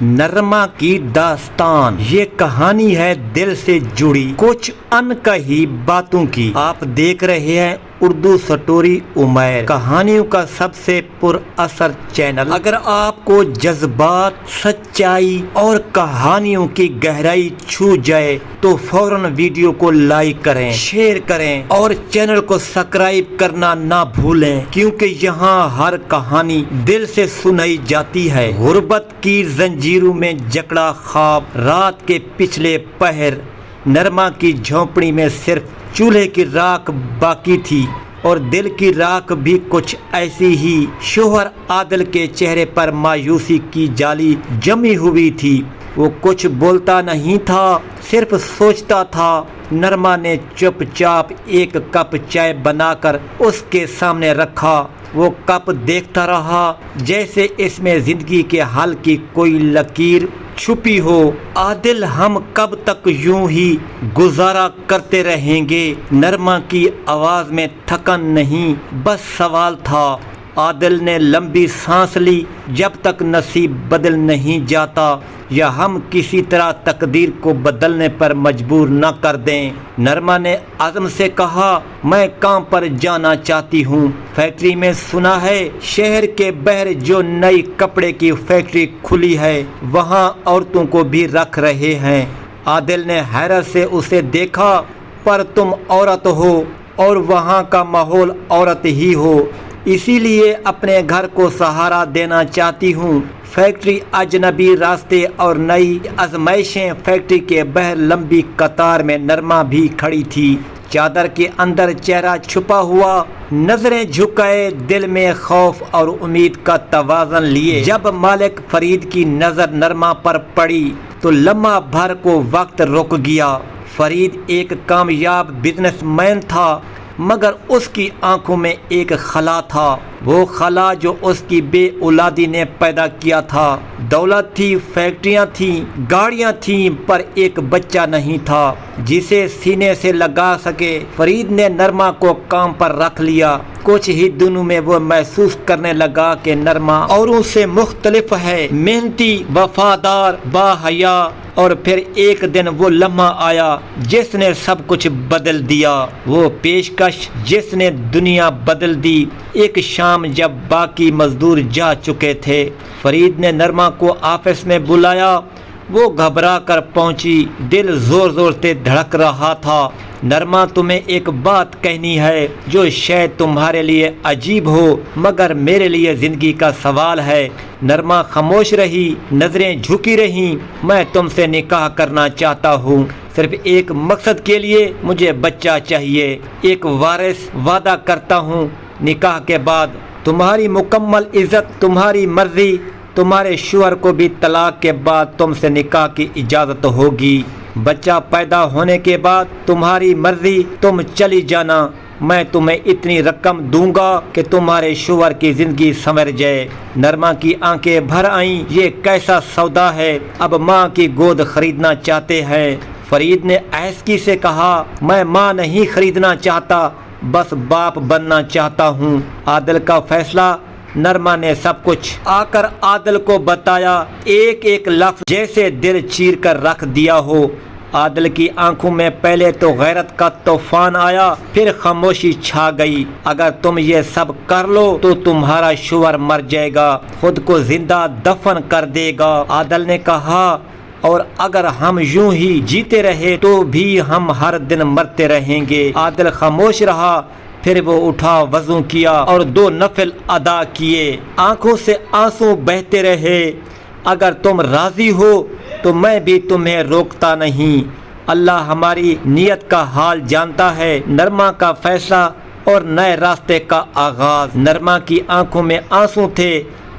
نرما کی داستان، یہ کہانی ہے دل سے جڑی کچھ ان کہی باتوں کی۔ آپ دیکھ رہے ہیں اردو سٹوری امیر، کہانیوں کا سب سے پر اثر چینل۔ اگر آپ کو جذبات، سچائی اور کہانیوں کی گہرائی چھو جائے تو فوراً ویڈیو کو لائک کریں، شیئر کریں اور چینل کو سبسکرائب کرنا نہ بھولیں، کیونکہ یہاں ہر کہانی دل سے سنائی جاتی ہے۔ غربت کی زنجیروں میں جکڑا خواب، رات کے پچھلے پہر، نرما کی جھونپڑی میں صرف چولہے کی راکھ باقی تھی اور دل کی راکھ بھی کچھ ایسی ہی۔ شوہر عادل کے چہرے پر مایوسی کی جالی جمی ہوئی تھی۔ وہ کچھ بولتا نہیں تھا، صرف سوچتا تھا۔ نرما نے چپ چاپ ایک کپ چائے بنا کر اس کے سامنے رکھا۔ وہ کپ دیکھتا رہا جیسے اس میں زندگی کے حل کی کوئی لکیر چھپی ہو۔ عادل، ہم کب تک یوں ہی گزارا کرتے رہیں گے؟ نرما کی آواز میں تھکن نہیں، بس سوال تھا۔ عادل نے لمبی سانس لی۔ جب تک نصیب بدل نہیں جاتا یا ہم کسی طرح تقدیر کو بدلنے پر مجبور نہ کر دیں۔ نرما نے عزم سے کہا، میں کام پر جانا چاہتی ہوں۔ فیکٹری میں سنا ہے شہر کے باہر جو نئی کپڑے کی فیکٹری کھلی ہے وہاں عورتوں کو بھی رکھ رہے ہیں۔ عادل نے حیرت سے اسے دیکھا، پر تم عورت ہو اور وہاں کا ماحول عورت ہی ہو، اسی لیے اپنے گھر کو سہارا دینا چاہتی ہوں۔ فیکٹری، اجنبی راستے اور نئی آزمائشیں۔ فیکٹری کے باہر لمبی قطار میں نرما بھی کھڑی تھی، چادر کے اندر چہرہ چھپا ہوا، نظریں جھکائے، دل میں خوف اور امید کا توازن لیے۔ جب مالک فرید کی نظر نرما پر پڑی تو لمحہ بھر کو وقت رک گیا۔ فرید ایک کامیاب بزنس مین تھا، مگر اس کی آنکھوں میں ایک خلا تھا، وہ خلا جو اس کی بے اولادی نے پیدا کیا تھا۔ دولت تھی، فیکٹریاں تھیں، گاڑیاں تھیں، پر ایک بچہ نہیں تھا جسے سینے سے لگا سکے۔ فرید نے نرما کو کام پر رکھ لیا۔ کچھ ہی دنوں میں وہ محسوس کرنے لگا کہ نرما اوروں سے مختلف ہے، محنتی، وفادار، باحیا۔ اور پھر ایک دن وہ لمحہ آیا جس نے سب کچھ بدل دیا، وہ پیشکش جس نے دنیا بدل دی۔ ایک شام جب باقی مزدور جا چکے تھے، فرید نے نرما کو آفس میں بلایا۔ وہ گھبرا کر پہنچی، دل زور زور سے دھڑک رہا تھا۔ نرما، تمہیں ایک بات کہنی ہے جو شاید تمہارے لیے عجیب ہو مگر میرے لیے زندگی کا سوال ہے۔ نرما خاموش رہی، نظریں جھکی رہیں۔ میں تم سے نکاح کرنا چاہتا ہوں، صرف ایک مقصد کے لیے، مجھے بچہ چاہیے، ایک وارث۔ وعدہ کرتا ہوں نکاح کے بعد تمہاری مکمل عزت، تمہاری مرضی، تمہارے شوہر کو بھی طلاق کے بعد تم سے نکاح کی اجازت ہوگی۔ بچہ پیدا ہونے کے بعد تمہاری مرضی، تم چلی جانا۔ میں تمہیں اتنی رقم دوں گا کہ تمہارے شوہر کی زندگی سنور جائے۔ نرما کی آنکھیں بھر آئیں، یہ کیسا سودا ہے؟ اب ماں کی گود خریدنا چاہتے ہیں۔ فرید نے عیسکی سے کہا، میں ماں نہیں خریدنا چاہتا، بس باپ بننا چاہتا ہوں۔ عادل کا فیصلہ؟ نرما نے سب کچھ آ کر عادل کو بتایا، ایک ایک لفظ جیسے دل چیر کر رکھ دیا ہو۔ عادل کی آنکھوں میں پہلے تو غیرت کا طوفان آیا، پھر خاموشی چھا گئی۔ اگر تم یہ سب کر لو تو تمہارا شوہر مر جائے گا، خود کو زندہ دفن کر دے گا۔ عادل نے کہا، اور اگر ہم یوں ہی جیتے رہے تو بھی ہم ہر دن مرتے رہیں گے۔ عادل خاموش رہا، پھر وہ اٹھا، وضو کیا اور 2 نفل ادا کیے۔ آنکھوں سے آنسو بہتے رہے۔ اگر تم راضی ہو تو میں بھی تمہیں روکتا نہیں، اللہ ہماری نیت کا حال جانتا ہے۔ نرما کا فیصلہ اور نئے راستے کا آغاز۔ نرما کی آنکھوں میں آنسو تھے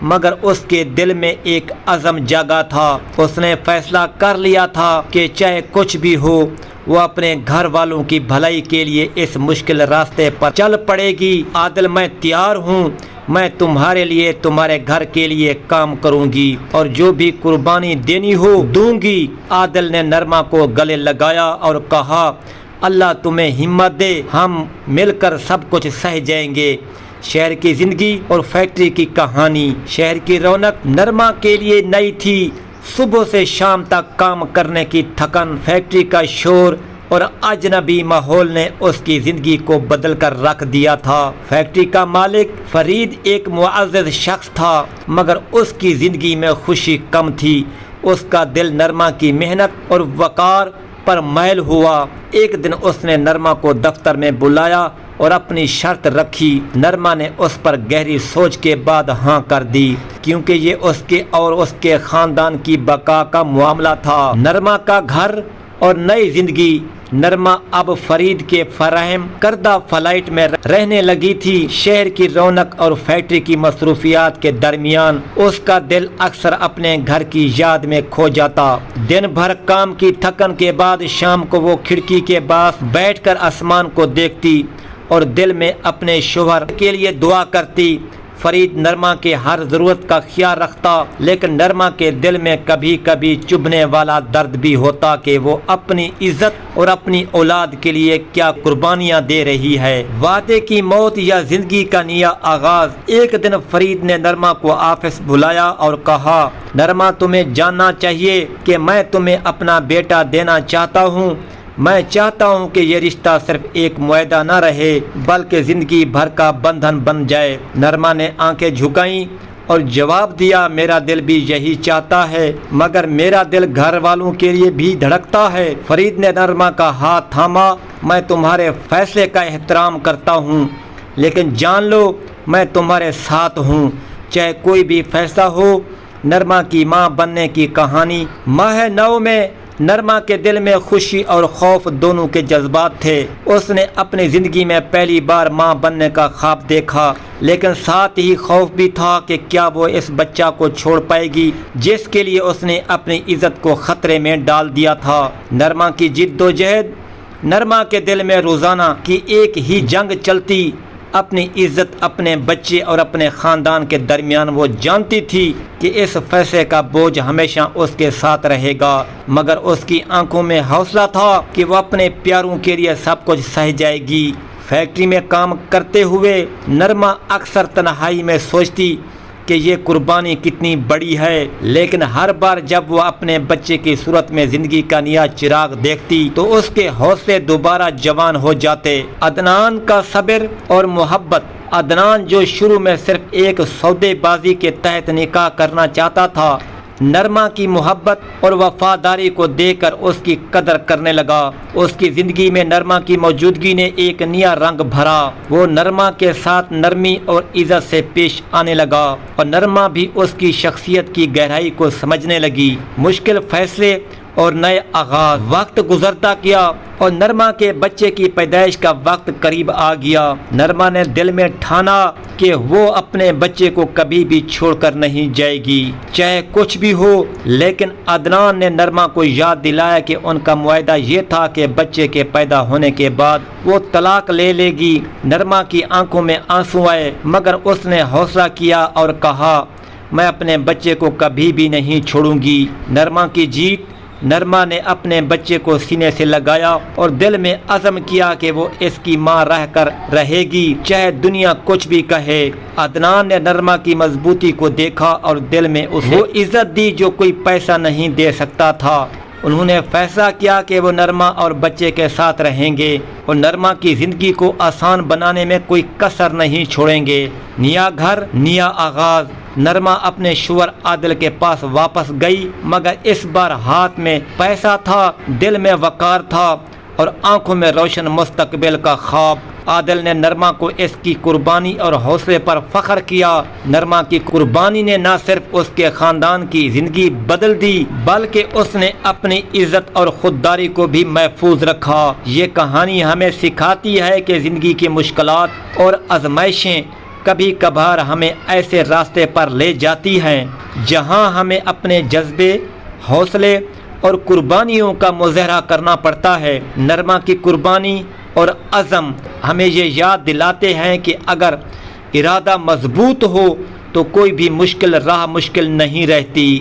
مگر اس کے دل میں ایک عزم جاگا تھا۔ اس نے فیصلہ کر لیا تھا کہ چاہے کچھ بھی ہو وہ اپنے گھر والوں کی بھلائی کے لیے اس مشکل راستے پر چل پڑے گی۔ عادل، میں تیار ہوں، میں تمہارے لیے، تمہارے گھر کے لیے کام کروں گی اور جو بھی قربانی دینی ہو دوں گی۔ عادل نے نرما کو گلے لگایا اور کہا، اللہ تمہیں ہمت دے، ہم مل کر سب کچھ سہ جائیں گے۔ شہر کی زندگی اور فیکٹری کی کہانی۔ شہر کی رونق نرما کے لیے نئی تھی، صبح سے شام تک کام کرنے کی تھکن، فیکٹری کا شور اور اجنبی ماحول نے اس کی زندگی کو بدل کر رکھ دیا تھا۔ فیکٹری کا مالک فرید ایک معزز شخص تھا، مگر اس کی زندگی میں خوشی کم تھی۔ اس کا دل نرما کی محنت اور وقار پر مائل ہوا۔ ایک دن اس نے نرما کو دفتر میں بلایا اور اپنی شرط رکھی۔ نرما نے اس پر گہری سوچ کے بعد ہاں کر دی، کیونکہ یہ اس کے اور اس کے خاندان کی بقا کا معاملہ تھا۔ نرما کا گھر اور نئی زندگی۔ نرما اب فرید کے فراہم کردہ فلائٹ میں رہنے لگی تھی۔ شہر کی رونق اور فیکٹری کی مصروفیات کے درمیان اس کا دل اکثر اپنے گھر کی یاد میں کھو جاتا۔ دن بھر کام کی تھکن کے بعد شام کو وہ کھڑکی کے پاس بیٹھ کر آسمان کو دیکھتی اور دل میں اپنے شوہر کے لیے دعا کرتی۔ فرید نرما کے ہر ضرورت کا خیال رکھتا، لیکن نرما کے دل میں کبھی کبھی چبھنے والا درد بھی ہوتا کہ وہ اپنی عزت اور اپنی اولاد کے لیے کیا قربانیاں دے رہی ہے۔ وعدے کی موت یا زندگی کا نیا آغاز۔ ایک دن فرید نے نرما کو آفس بلایا اور کہا، نرما تمہیں جاننا چاہیے کہ میں تمہیں اپنا بیٹا دینا چاہتا ہوں۔ میں چاہتا ہوں کہ یہ رشتہ صرف ایک معاہدہ نہ رہے بلکہ زندگی بھر کا بندھن بن جائے۔ نرما نے آنکھیں جھکائیں اور جواب دیا، میرا دل بھی یہی چاہتا ہے، مگر میرا دل گھر والوں کے لیے بھی دھڑکتا ہے۔ فرید نے نرما کا ہاتھ تھاما، میں تمہارے فیصلے کا احترام کرتا ہوں، لیکن جان لو میں تمہارے ساتھ ہوں، چاہے کوئی بھی فیصلہ ہو۔ نرما کی ماں بننے کی کہانی۔ ماہ نو میں نرما کے دل میں خوشی اور خوف دونوں کے جذبات تھے۔ اس نے اپنی زندگی میں پہلی بار ماں بننے کا خواب دیکھا، لیکن ساتھ ہی خوف بھی تھا کہ کیا وہ اس بچہ کو چھوڑ پائے گی جس کے لیے اس نے اپنی عزت کو خطرے میں ڈال دیا تھا۔ نرما کی جد و جہد۔ نرما کے دل میں روزانہ کی ایک ہی جنگ چلتی، اپنی عزت، اپنے بچے اور اپنے خاندان کے درمیان۔ وہ جانتی تھی کہ اس فیصلے کا بوجھ ہمیشہ اس کے ساتھ رہے گا، مگر اس کی آنکھوں میں حوصلہ تھا کہ وہ اپنے پیاروں کے لیے سب کچھ سہ جائے گی۔ فیکٹری میں کام کرتے ہوئے نرما اکثر تنہائی میں سوچتی کہ یہ قربانی کتنی بڑی ہے، لیکن ہر بار جب وہ اپنے بچے کی صورت میں زندگی کا نیا چراغ دیکھتی تو اس کے حوصلے دوبارہ جوان ہو جاتے۔ عدنان کا صبر اور محبت۔ عدنان جو شروع میں صرف ایک سودے بازی کے تحت نکاح کرنا چاہتا تھا، نرما کی محبت اور وفاداری کو دیکھ کر اس کی قدر کرنے لگا۔ اس کی زندگی میں نرما کی موجودگی نے ایک نیا رنگ بھرا۔ وہ نرما کے ساتھ نرمی اور عزت سے پیش آنے لگا اور نرما بھی اس کی شخصیت کی گہرائی کو سمجھنے لگی۔ مشکل فیصلے اور نئے آغاز۔ وقت گزرتا گیا اور نرما کے بچے کی پیدائش کا وقت قریب آ گیا۔ نرما نے دل میں ٹھانا کہ وہ اپنے بچے کو کبھی بھی چھوڑ کر نہیں جائے گی، چاہے کچھ بھی ہو۔ لیکن عدنان نے نرما کو یاد دلایا کہ ان کا معاہدہ یہ تھا کہ بچے کے پیدا ہونے کے بعد وہ طلاق لے لے گی۔ نرما کی آنکھوں میں آنسو آئے، مگر اس نے حوصلہ کیا اور کہا، میں اپنے بچے کو کبھی بھی نہیں چھوڑوں گی۔ نرما کی جیت۔ نرما نے اپنے بچے کو سینے سے لگایا اور دل میں عزم کیا کہ وہ اس کی ماں رہ کر رہے گی، چاہے دنیا کچھ بھی کہے۔ عدنان نے نرما کی مضبوطی کو دیکھا اور دل میں اسے وہ عزت دی جو کوئی پیسہ نہیں دے سکتا تھا۔ انہوں نے فیصلہ کیا کہ وہ نرما اور بچے کے ساتھ رہیں گے اور نرما کی زندگی کو آسان بنانے میں کوئی کسر نہیں چھوڑیں گے۔ نیا گھر، نیا آغاز۔ نرما اپنے شوہر عادل کے پاس واپس گئی، مگر اس بار ہاتھ میں پیسہ تھا، دل میں وقار تھا اور آنکھوں میں روشن مستقبل کا خواب۔ عادل نے نرما کو اس کی قربانی اور حوصلے پر فخر کیا۔ نرما کی قربانی نے نہ صرف اس کے خاندان کی زندگی بدل دی بلکہ اس نے اپنی عزت اور خودداری کو بھی محفوظ رکھا۔ یہ کہانی ہمیں سکھاتی ہے کہ زندگی کی مشکلات اور آزمائشیں کبھی کبھار ہمیں ایسے راستے پر لے جاتی ہیں جہاں ہمیں اپنے جذبے، حوصلے اور قربانیوں کا مظاہرہ کرنا پڑتا ہے۔ نرما کی قربانی اور عزم ہمیں یہ یاد دلاتے ہیں کہ اگر ارادہ مضبوط ہو تو کوئی بھی مشکل راہ مشکل نہیں رہتی۔